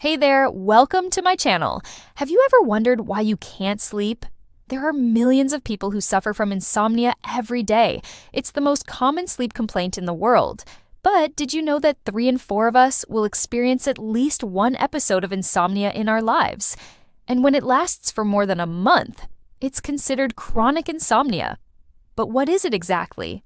Hey there, welcome to my channel. Have you ever wondered why you can't sleep? There are millions of people who suffer from insomnia every day. It's the most common sleep complaint in the world. But did you know that 3 in 4 of us will experience at least one episode of insomnia in our lives? And when it lasts for more than a month, it's considered chronic insomnia. But what is it exactly?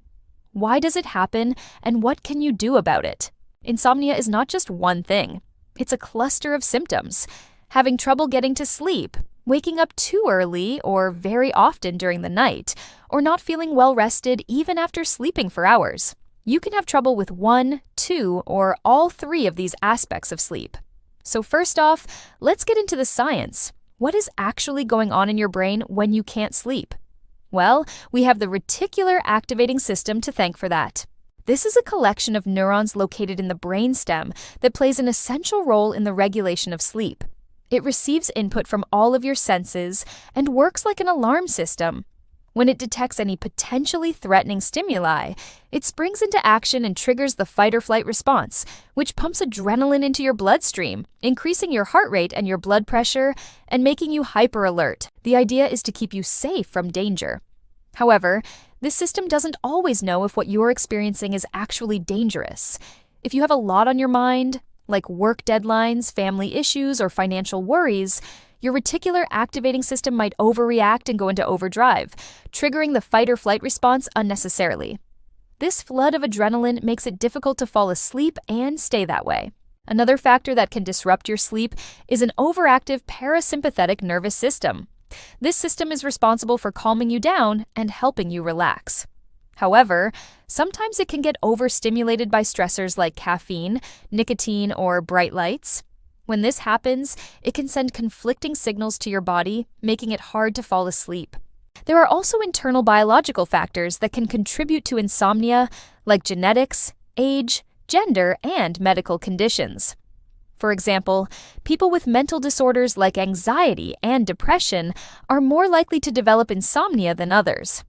Why does it happen, and what can you do about it? Insomnia is not just one thing. It's a cluster of symptoms. Having trouble getting to sleep, waking up too early or very often during the night, or not feeling well rested even after sleeping for hours. You can have trouble with 1, 2, or all 3 of these aspects of sleep. So first off, let's get into the science. What is actually going on in your brain when you can't sleep? Well, we have the reticular activating system to thank for that. This is a collection of neurons located in the brainstem that plays an essential role in the regulation of sleep. It receives input from all of your senses and works like an alarm system. When it detects any potentially threatening stimuli, it springs into action and triggers the fight-or-flight response, which pumps adrenaline into your bloodstream, increasing your heart rate and your blood pressure and making you hyper-alert. The idea is to keep you safe from danger. However, this system doesn't always know if what you're experiencing is actually dangerous. If you have a lot on your mind, like work deadlines, family issues, or financial worries, your reticular activating system might overreact and go into overdrive, triggering the fight-or-flight response unnecessarily. This flood of adrenaline makes it difficult to fall asleep and stay that way. Another factor that can disrupt your sleep is an overactive parasympathetic nervous system. This system is responsible for calming you down and helping you relax. However, sometimes it can get overstimulated by stressors like caffeine, nicotine, or bright lights. When this happens, it can send conflicting signals to your body, making it hard to fall asleep. There are also internal biological factors that can contribute to insomnia, like genetics, age, gender, and medical conditions. For example, people with mental disorders like anxiety and depression are more likely to develop insomnia than others.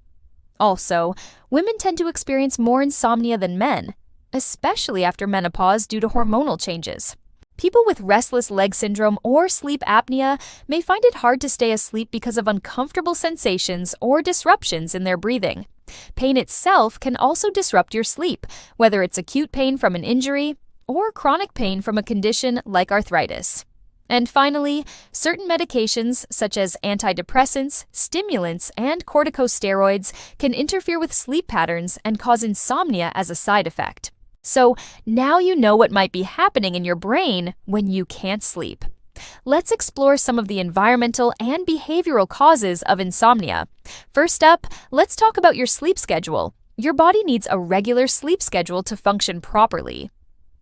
Also, women tend to experience more insomnia than men, especially after menopause due to hormonal changes. People with restless leg syndrome or sleep apnea may find it hard to stay asleep because of uncomfortable sensations or disruptions in their breathing. Pain itself can also disrupt your sleep, whether it's acute pain from an injury or chronic pain from a condition like arthritis. And finally, certain medications such as antidepressants, stimulants, and corticosteroids can interfere with sleep patterns and cause insomnia as a side effect. So now you know what might be happening in your brain when you can't sleep. Let's explore some of the environmental and behavioral causes of insomnia. First up, let's talk about your sleep schedule. Your body needs a regular sleep schedule to function properly.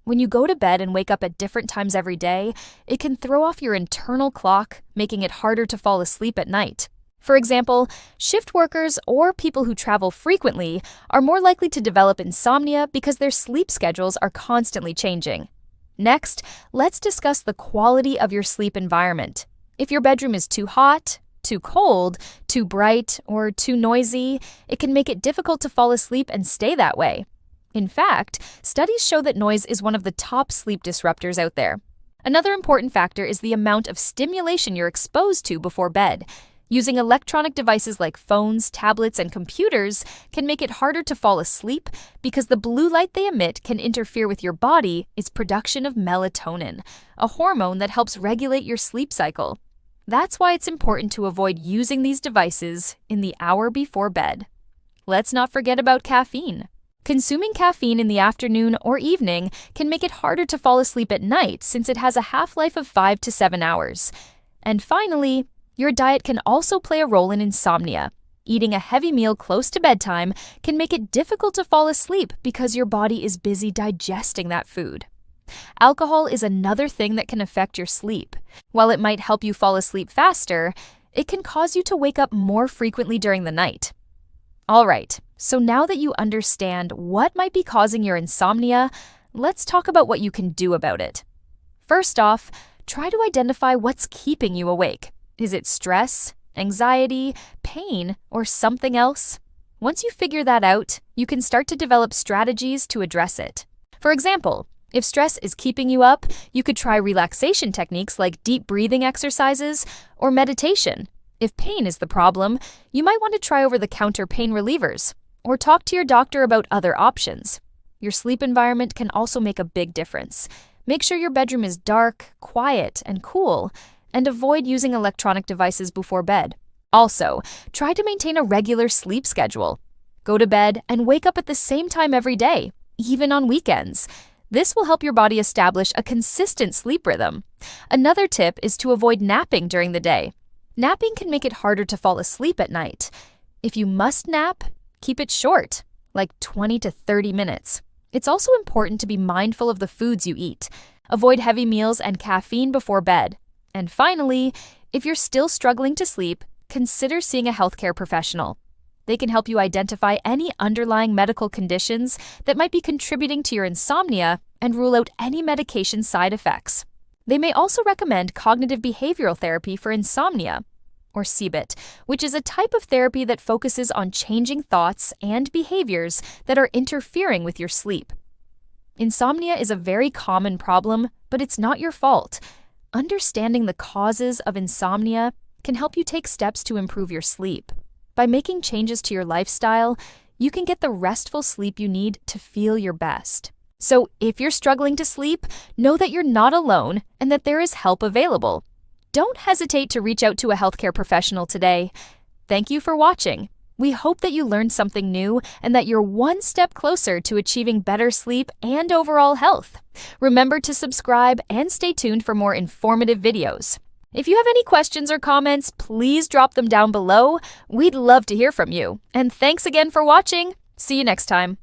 When you go to bed and wake up at different times every day, it can throw off your internal clock, making it harder to fall asleep at night. For example, shift workers or people who travel frequently are more likely to develop insomnia because their sleep schedules are constantly changing. Next, let's discuss the quality of your sleep environment. If your bedroom is too hot, too cold, too bright, or too noisy, it can make it difficult to fall asleep and stay that way. In fact, studies show that noise is one of the top sleep disruptors out there. Another important factor is the amount of stimulation you're exposed to before bed. Using electronic devices like phones, tablets, and computers can make it harder to fall asleep because the blue light they emit can interfere with your body's production of melatonin, a hormone that helps regulate your sleep cycle. That's why it's important to avoid using these devices in the hour before bed. Let's not forget about caffeine. Consuming caffeine in the afternoon or evening can make it harder to fall asleep at night since it has a half-life of 5 to 7 hours. And finally, your diet can also play a role in insomnia. Eating a heavy meal close to bedtime can make it difficult to fall asleep because your body is busy digesting that food. Alcohol is another thing that can affect your sleep. While it might help you fall asleep faster, it can cause you to wake up more frequently during the night. All right, so now that you understand what might be causing your insomnia, let's talk about what you can do about it. First off, try to identify what's keeping you awake. Is it stress, anxiety, pain, or something else? Once you figure that out, you can start to develop strategies to address it. For example, If stress is keeping you up, you could try relaxation techniques like deep breathing exercises or meditation. If pain is the problem, you might want to try over-the-counter pain relievers or talk to your doctor about other options. Your sleep environment can also make a big difference. Make sure your bedroom is dark, quiet, and cool, and avoid using electronic devices before bed. Also, try to maintain a regular sleep schedule. Go to bed and wake up at the same time every day, even on weekends. This will help your body establish a consistent sleep rhythm. Another tip is to avoid napping during the day. Napping can make it harder to fall asleep at night. If you must nap, keep it short, like 20 to 30 minutes. It's also important to be mindful of the foods you eat. Avoid heavy meals and caffeine before bed. And finally, if you're still struggling to sleep, consider seeing a healthcare professional. They can help you identify any underlying medical conditions that might be contributing to your insomnia and rule out any medication side effects. They may also recommend cognitive behavioral therapy for insomnia, or CBT, which is a type of therapy that focuses on changing thoughts and behaviors that are interfering with your sleep. Insomnia is a very common problem, but it's not your fault. Understanding the causes of insomnia can help you take steps to improve your sleep. By making changes to your lifestyle, you can get the restful sleep you need to feel your best. So if you're struggling to sleep, know that you're not alone and that there is help available. Don't hesitate to reach out to a healthcare professional today. Thank you for watching. We hope that you learned something new and that you're one step closer to achieving better sleep and overall health. Remember to subscribe and stay tuned for more informative videos. If you have any questions or comments, please drop them down below. We'd love to hear from you. And thanks again for watching. See you next time.